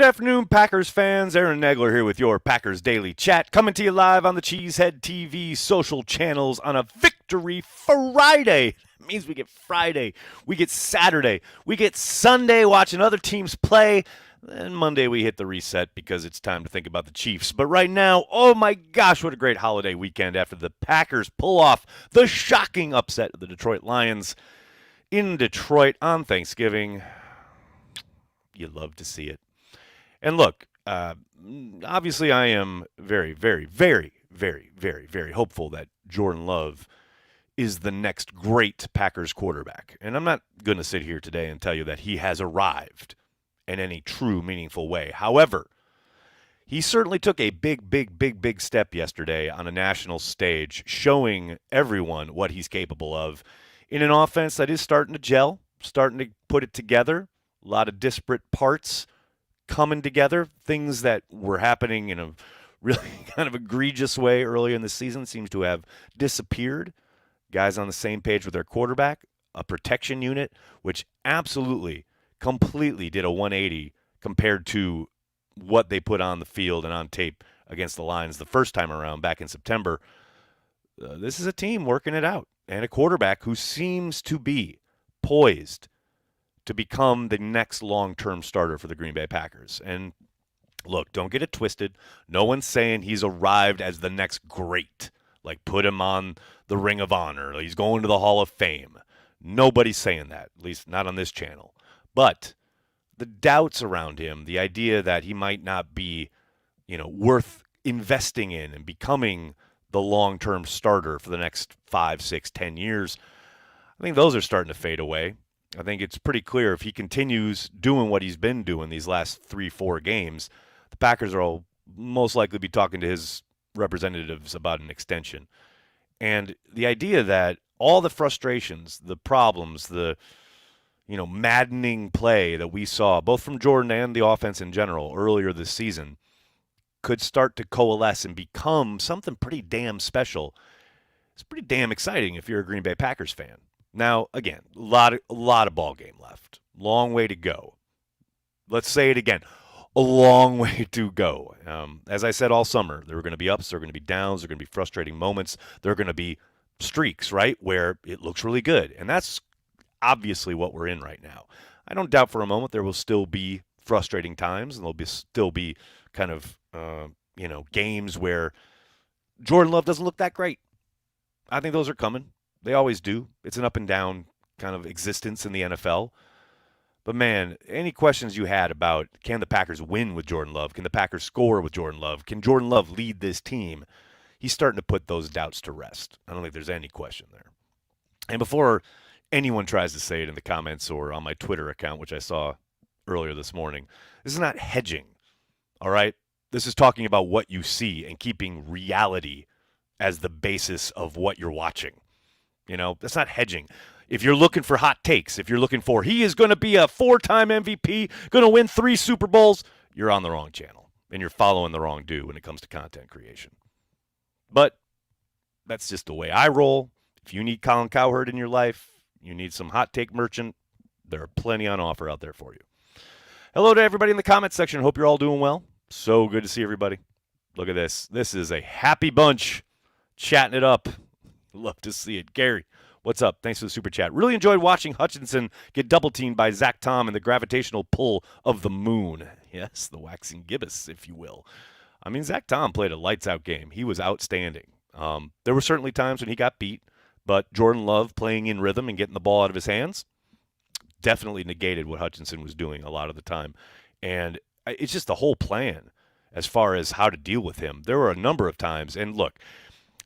afternoon, Packers fans. Aaron Nagler here with your Packers Daily Chat, coming to you live on the Cheesehead TV social channels on a Victory Friday. It means we get Friday, we get Saturday, we get Sunday watching other teams play. Then Monday we hit the reset because it's time to think about the Chiefs. But right now, oh my gosh, what a great holiday weekend after the Packers pull off the shocking upset of the Detroit Lions in Detroit on Thanksgiving. You love to see it. And look, obviously I am very, very, very, very, very, very hopeful that Jordan Love is the next great Packers quarterback. And I'm not going to sit here today and tell you that he has arrived in any true, meaningful way. However, he certainly took a big, big, big, big step yesterday on a national stage, showing everyone what he's capable of in an offense that is starting to gel, starting to put it together. A lot of disparate parts coming together. Things that were happening in a really kind of egregious way earlier in the season seems to have disappeared. Guys on the same page with their quarterback, a protection unit, which absolutely, completely did a 180 compared to what they put on the field and on tape against the Lions the first time around back in September. This is a team working it out, and a quarterback who seems to be poised to become the next long-term starter for the Green Bay Packers. And look, don't get it twisted. No one's saying he's arrived as the next great, like put him on the Ring of Honor, he's going to the Hall of Fame. Nobody's saying that, at least not on this channel. But the doubts around him, the idea that he might not be, worth investing in and becoming the long-term starter for the next 5, 6, 10 years, I think those are starting to fade away. I think it's pretty clear if he continues doing what he's been doing these last 3, 4 games, the Packers will most likely be talking to his representatives about an extension. And the idea that all the frustrations, the problems, the maddening play that we saw, both from Jordan and the offense in general earlier this season, could start to coalesce and become something pretty damn special. It's pretty damn exciting if you're a Green Bay Packers fan. Now, again, a lot of ball game left. Long way to go. Let's say it again. A long way to go. As I said all summer, there are going to be ups, there are going to be downs, there are going to be frustrating moments, there are going to be streaks, right, where it looks really good. And that's obviously what we're in right now. I don't doubt for a moment there will still be frustrating times, and there'll still be kind of, games where Jordan Love doesn't look that great. I think those are coming. They always do. It's an up and down kind of existence in the NFL. But, man, any questions you had about can the Packers win with Jordan Love? Can the Packers score with Jordan Love? Can Jordan Love lead this team? He's starting to put those doubts to rest. I don't think there's any question there. And before anyone tries to say it in the comments or on my Twitter account, which I saw earlier this morning, this is not hedging, all right? This is talking about what you see and keeping reality as the basis of what you're watching. That's not hedging. If you're looking for hot takes, if you're looking for he is going to be a 4-time MVP, going to win 3 Super Bowls, you're on the wrong channel, and you're following the wrong dude when it comes to content creation. But that's just the way I roll. If you need Colin Cowherd in your life, you need some hot take merchant, there are plenty on offer out there for you. Hello to everybody in the comments section. Hope you're all doing well. So good to see everybody. Look at this. This is a happy bunch chatting it up. Love to see it. Gary, what's up? Thanks for the super chat. Really enjoyed watching Hutchinson get double-teamed by Zach Tom and the gravitational pull of the moon. Yes, the waxing gibbous, if you will. I mean, Zach Tom played a lights-out game. He was outstanding. There were certainly times when he got beat, but Jordan Love playing in rhythm and getting the ball out of his hands definitely negated what Hutchinson was doing a lot of the time. And it's just the whole plan as far as how to deal with him. There were a number of times, and look,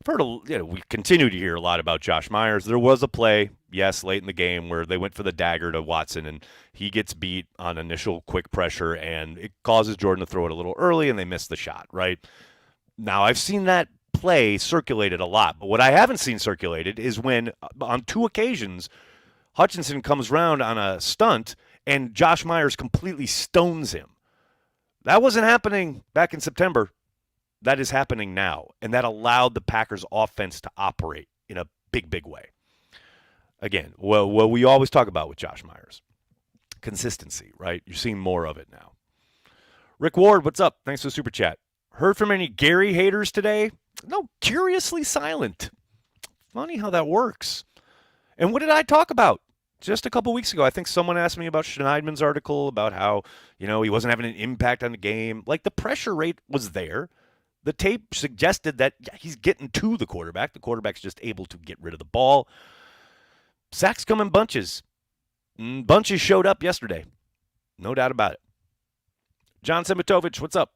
I've heard we continue to hear a lot about Josh Myers. There was a play, yes, late in the game where they went for the dagger to Watson, and he gets beat on initial quick pressure, and it causes Jordan to throw it a little early, and they miss the shot, right? Now, I've seen that play circulated a lot, but what I haven't seen circulated is when, on 2 occasions, Hutchinson comes round on a stunt, and Josh Myers completely stones him. That wasn't happening back in September. That is happening now, and that allowed the Packers offense to operate in a big, big way. Again, what we always talk about with Josh Myers, consistency, right? You're seeing more of it now. Rick Ward, what's up? Thanks for the super chat. Heard from any Gary haters today? No, curiously silent. Funny how that works. And what did I talk about? Just a couple weeks ago, I think someone asked me about Schneidman's article about how, he wasn't having an impact on the game. Like, the pressure rate was there. The tape suggested that he's getting to the quarterback. The quarterback's just able to get rid of the ball. Sacks come in bunches. Bunches showed up yesterday. No doubt about it. John Simitovich, what's up?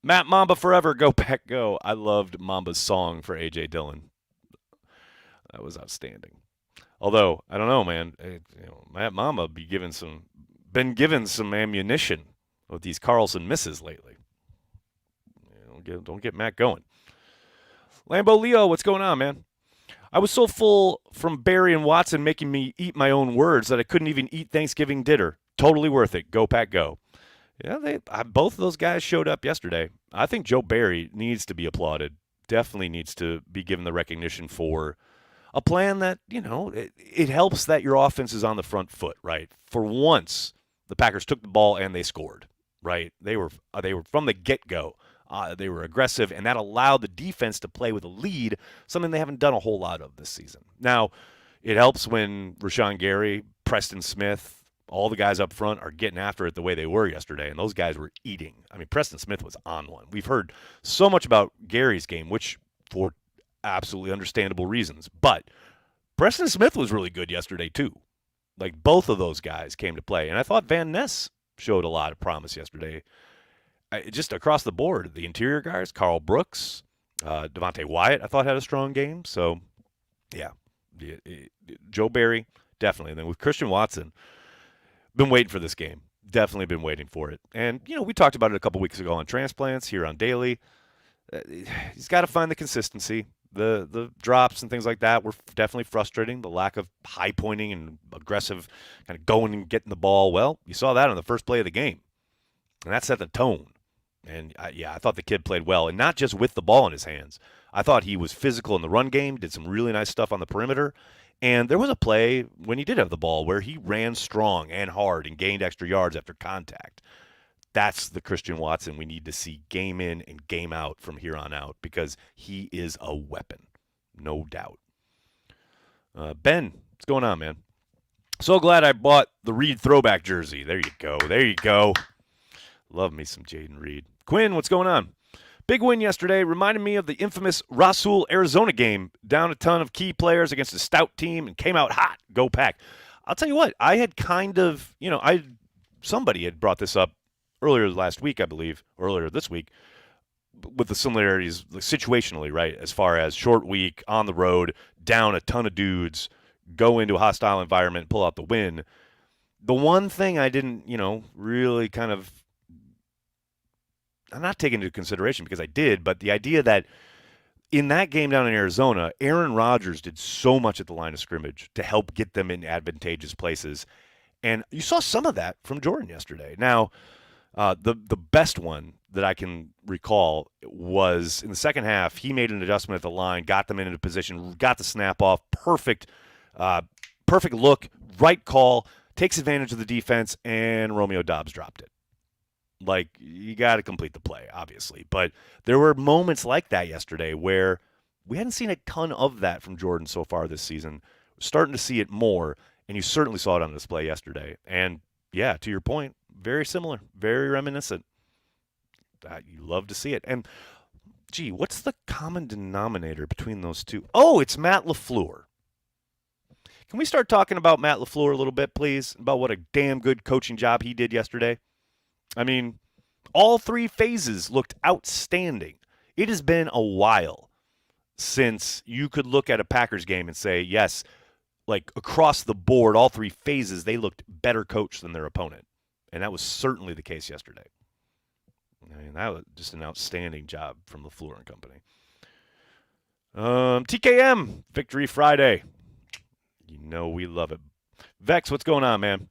Matt Mamba forever, go Pack go. I loved Mamba's song for A.J. Dillon. That was outstanding. Although, I don't know, man. Matt Mamba been given some ammunition with these Carlson misses lately. Don't get Matt going. Lambo Leo, what's going on, man? I was so full from Barry and Watson making me eat my own words that I couldn't even eat Thanksgiving dinner. Totally worth it. Go Pack go. Yeah, both of those guys showed up yesterday. I think Joe Barry needs to be applauded. Definitely needs to be given the recognition for a plan that, it helps that your offense is on the front foot, right? For once, the Packers took the ball and they scored, right? They were from the get-go. They were aggressive, and that allowed the defense to play with a lead, something they haven't done a whole lot of this season. Now, it helps when Rashawn Gary, Preston Smith, all the guys up front are getting after it the way they were yesterday, and those guys were eating. I mean, Preston Smith was on one. We've heard so much about Gary's game, which for absolutely understandable reasons, but Preston Smith was really good yesterday too. Like, both of those guys came to play, and I thought Van Ness showed a lot of promise yesterday. Just across the board, the interior guys, Carl Brooks, Devontae Wyatt, I thought had a strong game. So, yeah, Joe Barry, definitely. And then with Christian Watson, been waiting for this game. Definitely been waiting for it. And, we talked about it a couple weeks ago on Transplants here on Daily. He's got to find the consistency. The drops and things like that were definitely frustrating. The lack of high pointing and aggressive kind of going and getting the ball. Well, you saw that on the first play of the game. And that set the tone. And, I thought the kid played well. And not just with the ball in his hands. I thought he was physical in the run game, did some really nice stuff on the perimeter. And there was a play when he did have the ball where he ran strong and hard and gained extra yards after contact. That's the Christian Watson we need to see game in and game out from here on out because he is a weapon, no doubt. Ben, what's going on, man? So glad I bought the Reed throwback jersey. There you go. There you go. Love me some Jaden Reed. Quinn, what's going on? Big win yesterday. Reminded me of the infamous Rasul, Arizona game. Down a ton of key players against a stout team and came out hot. Go Pack. I'll tell you what. I had kind of, somebody had brought this up earlier last week, I believe, or earlier this week, with the similarities situationally, right, as far as short week, on the road, down a ton of dudes, go into a hostile environment, pull out the win. The one thing I didn't, really kind of, I'm not taking into consideration because I did, but the idea that in that game down in Arizona, Aaron Rodgers did so much at the line of scrimmage to help get them in advantageous places. And you saw some of that from Jordan yesterday. Now, the best one that I can recall was in the second half, he made an adjustment at the line, got them into a position, got the snap off, perfect look, right call, takes advantage of the defense, and Romeo Doubs dropped it. Like, you got to complete the play, obviously. But there were moments like that yesterday where we hadn't seen a ton of that from Jordan so far this season. We're starting to see it more, and you certainly saw it on display yesterday. And, yeah, to your point, very similar, very reminiscent. You love to see it. And, gee, what's the common denominator between those two? Oh, it's Matt LaFleur. Can we start talking about Matt LaFleur a little bit, please, about what a damn good coaching job he did yesterday? I mean, all three phases looked outstanding. It has been a while since you could look at a Packers game and say, yes, like across the board, all three phases, they looked better coached than their opponent. And that was certainly the case yesterday. I mean, that was just an outstanding job from LaFleur and company. TKM, Victory Friday. We love it. Vex, what's going on, man?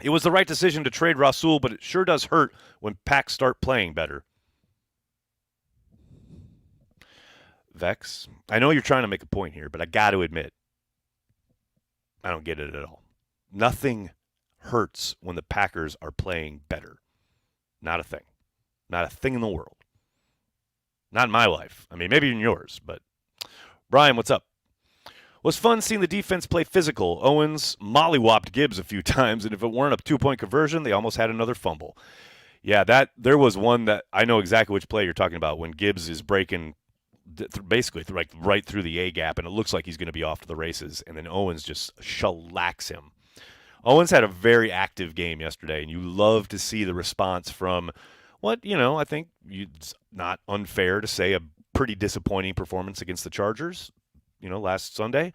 It was the right decision to trade Rasul, but it sure does hurt when Packs start playing better. Vex, I know you're trying to make a point here, but I got to admit, I don't get it at all. Nothing hurts when the Packers are playing better. Not a thing. Not a thing in the world. Not in my life. I mean, maybe in yours, but Brian, what's up? Was fun seeing the defense play physical. Owens mollywopped Gibbs a few times, and if it weren't a 2-point conversion, they almost had another fumble. Yeah, there was one that I know exactly which play you're talking about when Gibbs is breaking basically right through the A gap, and it looks like he's going to be off to the races, and then Owens just shellacks him. Owens had a very active game yesterday, and you love to see the response from what, I think it's not unfair to say a pretty disappointing performance against the Chargers, last Sunday.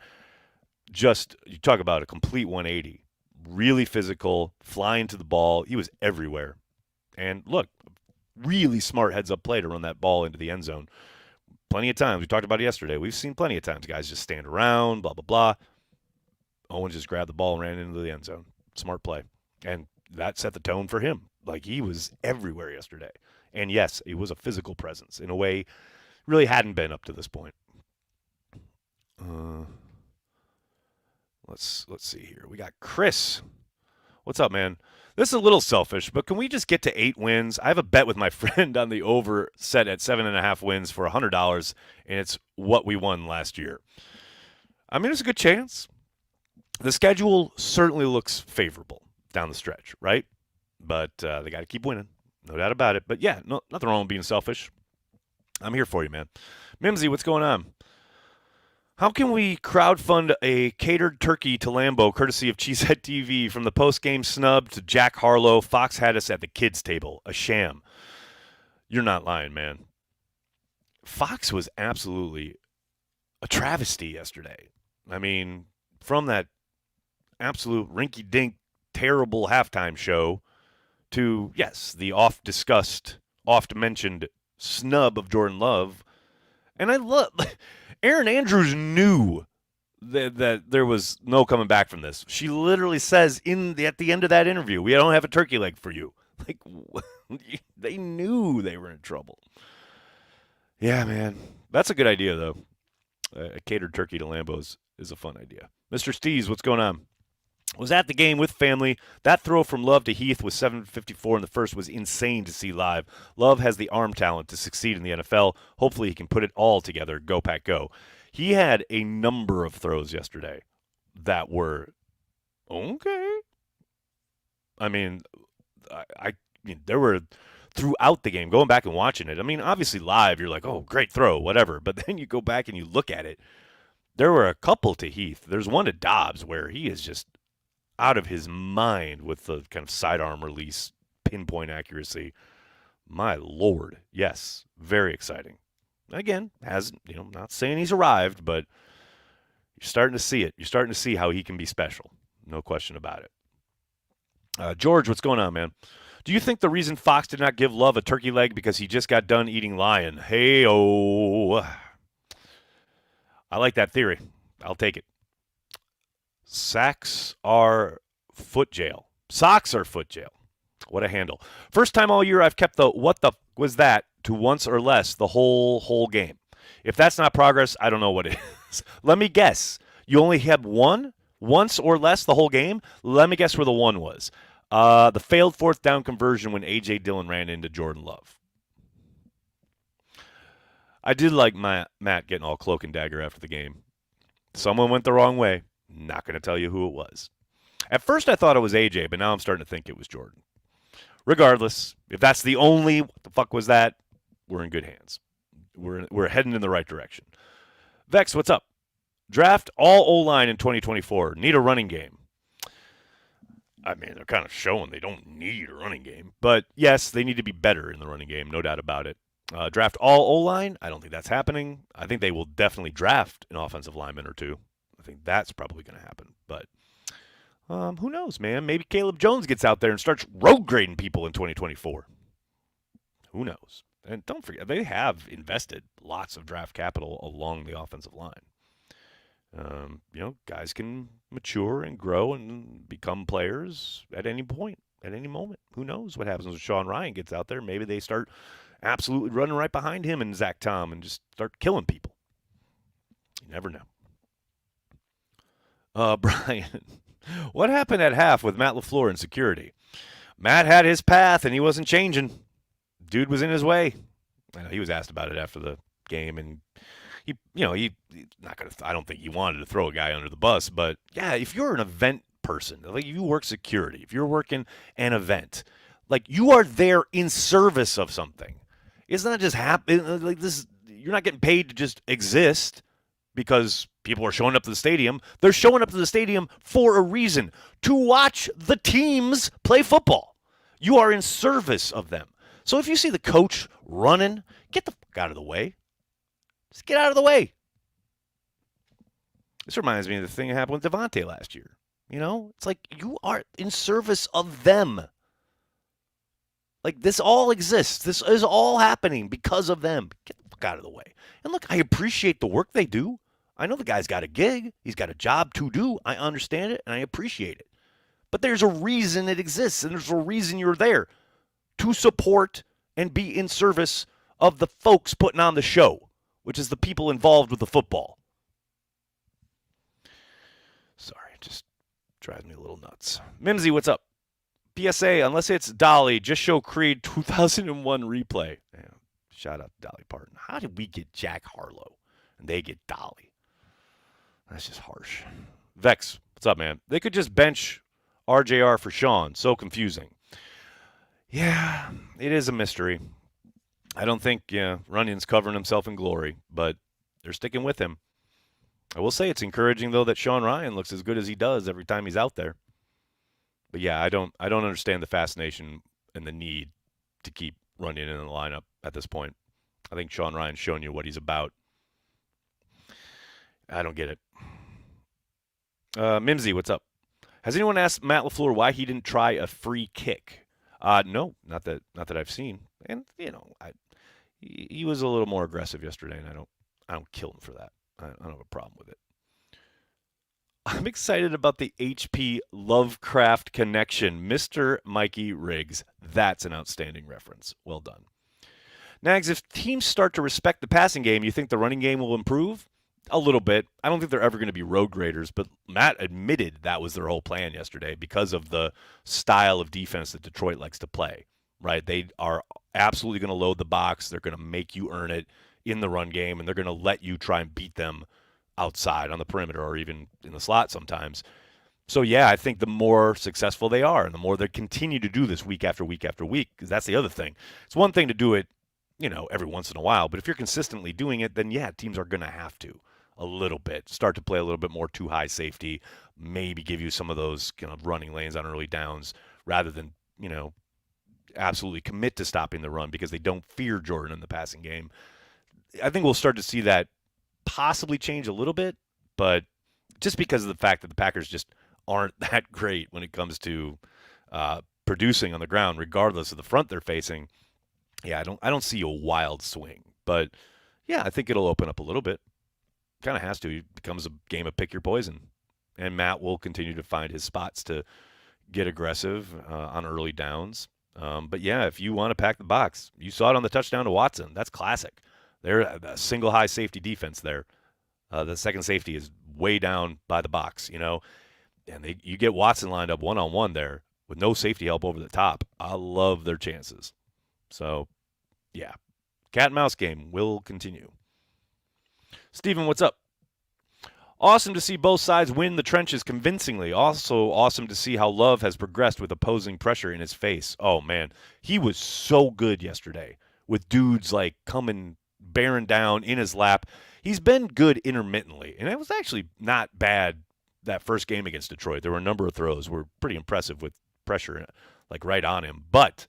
Just, you talk about a complete 180. Really physical, flying to the ball. He was everywhere. And look, really smart heads-up play to run that ball into the end zone. Plenty of times. We talked about it yesterday. We've seen plenty of times guys just stand around, blah, blah, blah. Owens just grabbed the ball and ran into the end zone. Smart play. And that set the tone for him. Like, he was everywhere yesterday. And yes, it was a physical presence in a way really hadn't been up to this point. Let's see here. We got Chris. What's up, man? This is a little selfish, but can we just get to 8 wins? I have a bet with my friend on the over set at 7.5 wins for $100, and it's what we won last year. I mean, there's a good chance. The schedule certainly looks favorable down the stretch, right? But they got to keep winning. No doubt about it. But yeah, nothing wrong with being selfish. I'm here for you, man. Mimsy, what's going on? How can we crowdfund a catered turkey to Lambeau, courtesy of Cheesehead TV, from the post-game snub to Jack Harlow? Fox had us at the kids' table. A sham. You're not lying, man. Fox was absolutely a travesty yesterday. I mean, from that absolute rinky-dink, terrible halftime show to, yes, the oft-discussed, oft-mentioned snub of Jordan Love. And I love Erin Andrews knew that there was no coming back from this. She literally says at the end of that interview, "We don't have a turkey leg for you." Like, they knew they were in trouble. Yeah, man. That's a good idea, though. A catered turkey to Lambeau is a fun idea. Mr. Stees, what's going on? Was at the game with family. That throw from Love to Heath with 7:54 in the first was insane to see live. Love has the arm talent to succeed in the NFL. Hopefully he can put it all together. Go, Pack, go. He had a number of throws yesterday that were okay. I mean, there were throughout the game, going back and watching it. I mean, obviously live, you're like, oh, great throw, whatever. But then you go back and you look at it. There were a couple to Heath. There's one to Dobbs where he is just out of his mind with the kind of sidearm release, pinpoint accuracy. My Lord. Yes. Very exciting. Again, not saying he's arrived, but you're starting to see it. You're starting to see how he can be special. No question about it. George, what's going on, man? Do you think the reason Fox did not give Love a turkey leg because he just got done eating lion? Hey-oh. I like that theory. I'll take it. Socks are foot jail. Socks are foot jail. What a handle. First time all year I've kept the what the was that to once or less the whole game. If that's not progress, I don't know what it is. Let me guess. You only had one? Once or less the whole game? Let me guess where the one was. The failed fourth down conversion when A.J. Dillon ran into Jordan Love. I did like Matt getting all cloak and dagger after the game. Someone went the wrong way. Not going to tell you who it was. At first I thought it was AJ, but now I'm starting to think it was Jordan. Regardless, if that's the only what the fuck was that, we're in good hands. We're heading in the right direction. Vex, what's up? Draft all O-line in 2024. Need a running game. I mean, they're kind of showing they don't need a running game. But, yes, they need to be better in the running game, no doubt about it. Draft all O-line. I don't think that's happening. I think they will definitely draft an offensive lineman or two. I think that's probably going to happen. But who knows, man? Maybe Caleb Jones gets out there and starts road grading people in 2024. Who knows? And don't forget, they have invested lots of draft capital along the offensive line. Guys can mature and grow and become players at any point, at any moment. Who knows what happens when Sean Ryan gets out there? Maybe they start absolutely running right behind him and Zach Tom and just start killing people. You never know. Brian, what happened at half with Matt LaFleur and security? Matt had his path and he wasn't changing. dude was in his way. I know he was asked about it after the game, and he not gonna. I don't think he wanted to throw a guy under the bus, but yeah, if you're an event person, like you work security, if you're working an event, like you are there in service of something. It's not just happen like this. You're not getting paid to just exist because people are showing up to the stadium. They're showing up to the stadium for a reason, to watch the teams play football. You are in service of them. So if you see the coach running, get the fuck out of the way. Just get out of the way. This reminds me of the thing that happened with Devontae last year. It's like you are in service of them. Like this all exists. This is all happening because of them. Get the fuck out of the way. And look, I appreciate the work they do. I know the guy's got a gig. He's got a job to do. I understand it, and I appreciate it. But there's a reason it exists, and there's a reason you're there, to support and be in service of the folks putting on the show, which is the people involved with the football. Sorry, it just drives me a little nuts. Mimsy, what's up? PSA, unless it's Dolly, just show Creed 2001 replay. Yeah, shout out to Dolly Parton. How did we get Jack Harlow and they get Dolly? That's just harsh. Vex, what's up, man? They could just bench RJR for Sean. So confusing. Yeah, it is a mystery. I don't think Runyon's covering himself in glory, but they're sticking with him. I will say it's encouraging, though, that Sean Ryan looks as good as he does every time he's out there. But yeah, I don't understand the fascination and the need to keep Runyon in the lineup at this point. I think Sean Ryan's shown you what he's about. I don't get it. Mimsy, what's up? Has anyone asked Matt LaFleur why he didn't try a free kick? No, not that I've seen. And he was a little more aggressive yesterday, and I don't kill him for that. I don't have a problem with it. I'm excited about the HP Lovecraft connection. Mr. Mikey Riggs. That's an outstanding reference. Well done. Nags, if teams start to respect the passing game, you think the running game will improve? A little bit. I don't think they're ever going to be road graders, but Matt admitted that was their whole plan yesterday because of the style of defense that Detroit likes to play, right? They are absolutely going to load the box. They're going to make you earn it in the run game, and they're going to let you try and beat them outside on the perimeter or even in the slot sometimes. So, yeah, I think the more successful they are and the more they continue to do this week after week after week, because that's the other thing. It's one thing to do it, every once in a while, but if you're consistently doing it, then, yeah, teams are going to have to a little bit, start to play a little bit more too high safety, maybe give you some of those kind of running lanes on early downs rather than, absolutely commit to stopping the run because they don't fear Jordan in the passing game. I think we'll start to see that possibly change a little bit, but just because of the fact that the Packers just aren't that great when it comes to producing on the ground, regardless of the front they're facing. Yeah, I don't see a wild swing, but yeah, I think it'll open up a little bit. Kind of has to. It becomes a game of pick your poison, and Matt will continue to find his spots to get aggressive on early downs. But yeah, if you want to pack the box, you saw it on the touchdown to Watson. That's classic. They're a single high safety defense there. The second safety is way down by the box, and you get Watson lined up one-on-one there with no safety help over the top. I love their chances. So, yeah, cat and mouse game will continue. Steven, what's up? Awesome to see both sides win the trenches convincingly. Also awesome to see how Love has progressed with opposing pressure in his face. Oh, man, he was so good yesterday with dudes like coming bearing down in his lap. He's been good intermittently, and it was actually not bad that first game against Detroit. There were a number of throws were pretty impressive with pressure like right on him. But,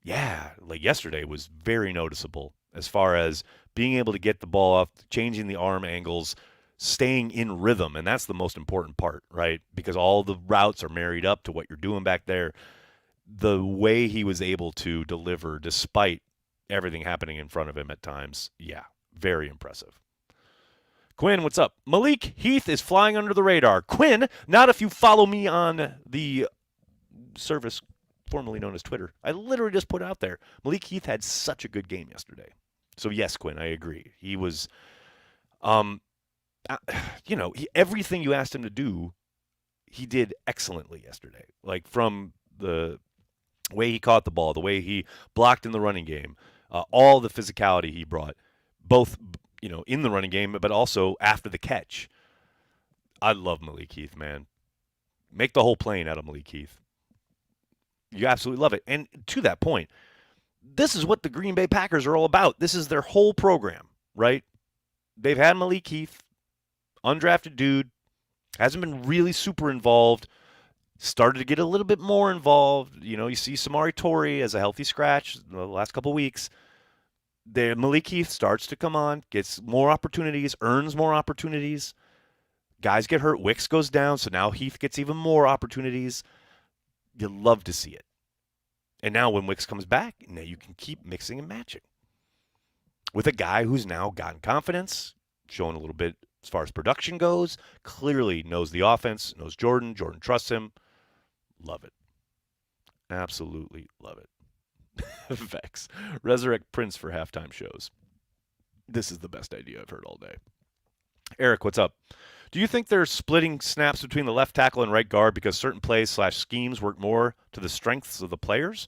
yeah, like yesterday was very noticeable as far as being able to get the ball off, changing the arm angles, staying in rhythm, and that's the most important part, right? Because all the routes are married up to what you're doing back there. The way he was able to deliver despite everything happening in front of him at times, yeah, very impressive. Quinn, what's up? Malik Heath is flying under the radar. Quinn, not if you follow me on the service formerly known as Twitter. I literally just put it out there. Malik Heath had such a good game yesterday. So, yes, Quinn, I agree. He was, everything you asked him to do, he did excellently yesterday. Like from the The way he caught the ball, the way he blocked in the running game, all the physicality he brought, both in the running game, but also after the catch. I love Malik Heath, man. Make the whole plane out of Malik Heath. You absolutely love it. And to that point, this is what the Green Bay Packers are all about. This is their whole program, right? They've had Malik Heath, undrafted dude, hasn't been really super involved. Started to get a little bit more involved. You see Samari Torrey as a healthy scratch the last couple weeks. Malik Heath starts to come on, gets more opportunities, earns more opportunities. Guys get hurt. Wicks goes down, so now Heath gets even more opportunities. You love to see it. And now when Wicks comes back, now you can keep mixing and matching with a guy who's now gotten confidence, showing a little bit as far as production goes, clearly knows the offense, knows Jordan. Jordan trusts him. Love it. Absolutely love it. Vex. Resurrect Prince for halftime shows. This is the best idea I've heard all day. Eric, what's up? Do you think they're splitting snaps between the left tackle and right guard because certain plays/schemes work more to the strengths of the players?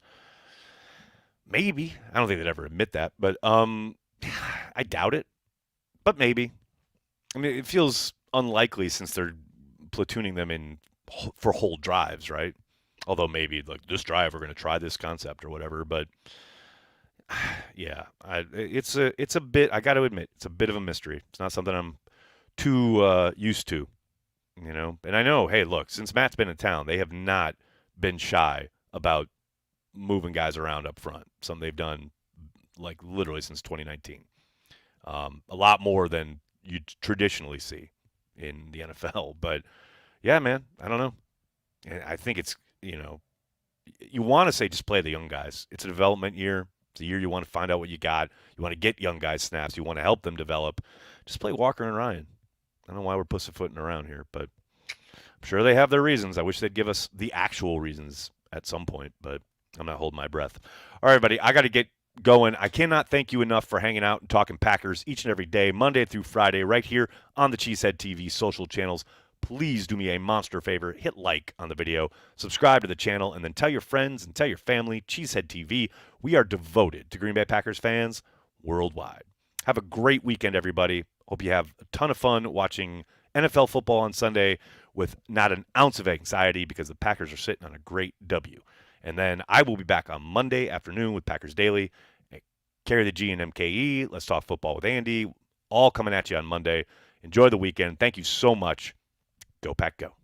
Maybe. I don't think they'd ever admit that, but I doubt it. But maybe. I mean, it feels unlikely since they're platooning them in for whole drives, right? Although maybe like this drive we're going to try this concept or whatever, but yeah, it's a bit. I got to admit, it's a bit of a mystery. It's not something I'm too used to, And I know, hey, look, since Matt's been in town, they have not been shy about moving guys around up front. Something they've done like literally since 2019. A lot more than you traditionally see in the NFL. But yeah, man, I don't know. I think it's, you want to say just play the young guys. It's a development year. It's a year you want to find out what you got. You want to get young guys snaps. You want to help them develop. Just play Walker and Ryan. I don't know why we're pussyfooting around here, but I'm sure they have their reasons. I wish they'd give us the actual reasons at some point, but I'm not holding my breath. All right, everybody, I got to get going. I cannot thank you enough for hanging out and talking Packers each and every day, Monday through Friday, right here on the Cheesehead TV social channels. Please do me a monster favor. Hit like on the video, subscribe to the channel, and then tell your friends and tell your family, Cheesehead TV. We are devoted to Green Bay Packers fans worldwide. Have a great weekend, everybody. Hope you have a ton of fun watching NFL football on Sunday with not an ounce of anxiety because the Packers are sitting on a great W. And then I will be back on Monday afternoon with Packers Daily. Carry the G and MKE. Let's talk football with Andy. All coming at you on Monday. Enjoy the weekend. Thank you so much. Go Pack Go.